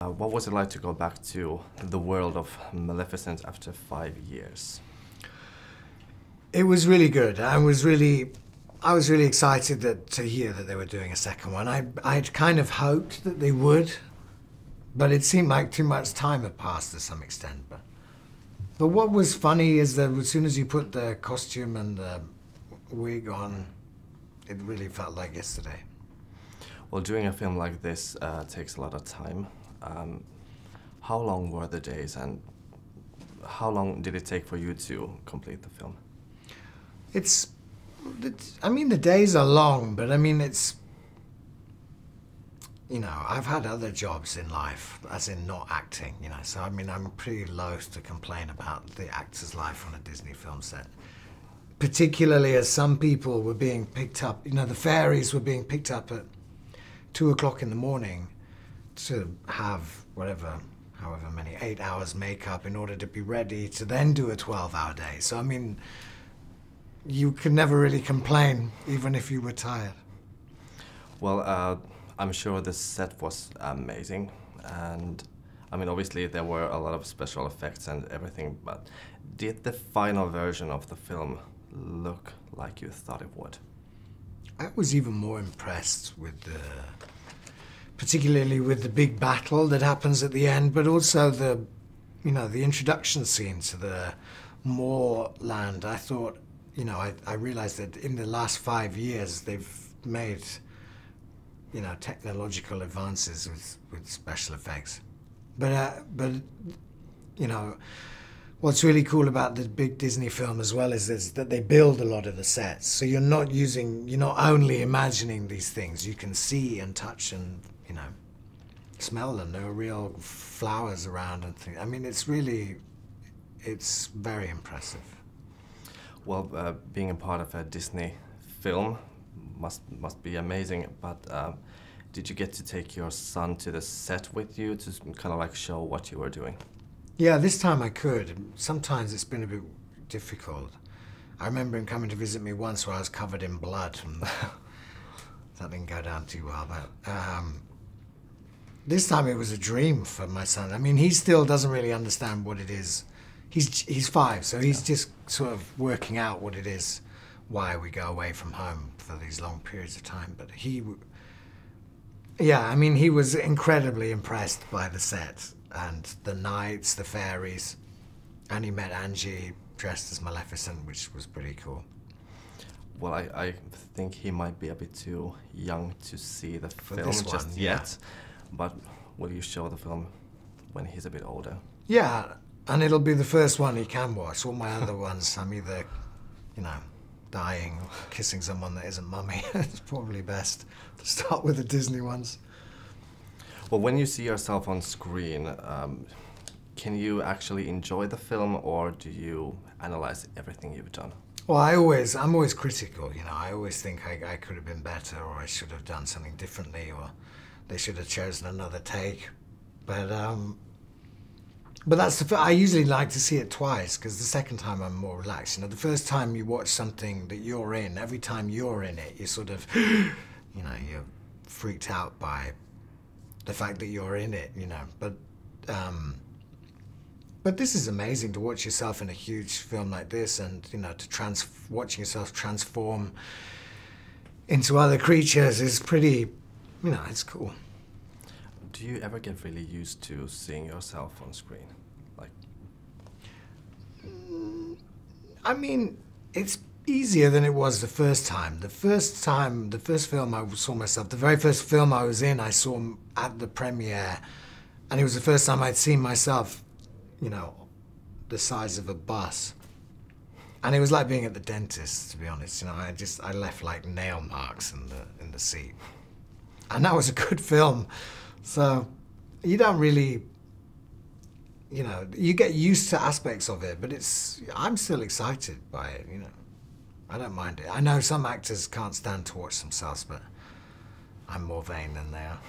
What was it like to go back to the world of Maleficent after 5 years? It was really good. I was really excited to hear that they were doing a second one. I'd kind of hoped that they would, but it seemed like too much time had passed to some extent. But what was funny is that as soon as you put the costume and the wig on, it really felt like yesterday. Well, doing a film like this takes a lot of time. How long were the days, and how long did it take for you to complete the film? I mean, the days are long, but I mean, you know, I've had other jobs in life, as in not acting, you know, so I mean, I'm pretty loath to complain about the actor's life on a Disney film set. Particularly as some people were being picked up, you know, the fairies were being picked up at 2 o'clock in the morning to have however many, 8 hours makeup in order to be ready to then do a 12-hour day. So, I mean, you could never really complain, even if you were tired. Well, I'm sure the set was amazing, and I mean, obviously there were a lot of special effects and everything, but did the final version of the film look like you thought it would? I was even more impressed with particularly with the big battle that happens at the end, but also the introduction scene to the moorland. I thought, you know, I realized that in the last 5 years they've made, you know, technological advances with special effects. But you know, what's really cool about the big Disney film as well is that they build a lot of the sets. So you're not only imagining these things, you can see and touch and, you know, smell them. There are real flowers around and things. I mean, it's very impressive. Well, being a part of a Disney film must be amazing, but did you get to take your son to the set with you to kind of like show what you were doing? Yeah, this time I could. Sometimes it's been a bit difficult. I remember him coming to visit me once where I was covered in blood, and that didn't go down too well. But this time it was a dream for my son. I mean, he still doesn't really understand what it is. He's 5, so he's just sort of working out what it is, why we go away from home for these long periods of time. But yeah, I mean, he was incredibly impressed by the set and the knights, the fairies, and he met Angie dressed as Maleficent, which was pretty cool. Well, I think he might be a bit too young to see the film just yet, but will you show the film when he's a bit older? Yeah, and it'll be the first one he can watch. All my other ones, I'm either, you know, dying or kissing someone that isn't mummy. It's probably best to start with the Disney ones. Well, when you see yourself on screen, can you actually enjoy the film, or do you analyze everything you've done? Well, I'm always critical, you know. I always think I could have been better, or I should have done something differently, or they should have chosen another take. But that's I usually like to see it twice, because the second time I'm more relaxed. You know, the first time you watch something that you're in, every time you're in it, you sort of, you know, you're freaked out by the fact that you're in it, you know. But this is amazing to watch yourself in a huge film like this, and, you know, watching yourself transform into other creatures is pretty, you know, it's cool. Do you ever get really used to seeing yourself on screen? Like, I mean, it's easier than it was the first time. The first film I saw myself, the very first film I was in, I saw at the premiere, and it was the first time I'd seen myself, you know, the size of a bus. And it was like being at the dentist, to be honest. You know, I left like nail marks in the seat. And that was a good film. So you don't really, you know, you get used to aspects of it, but I'm still excited by it, you know. I don't mind it. I know some actors can't stand to watch themselves, but I'm more vain than they are.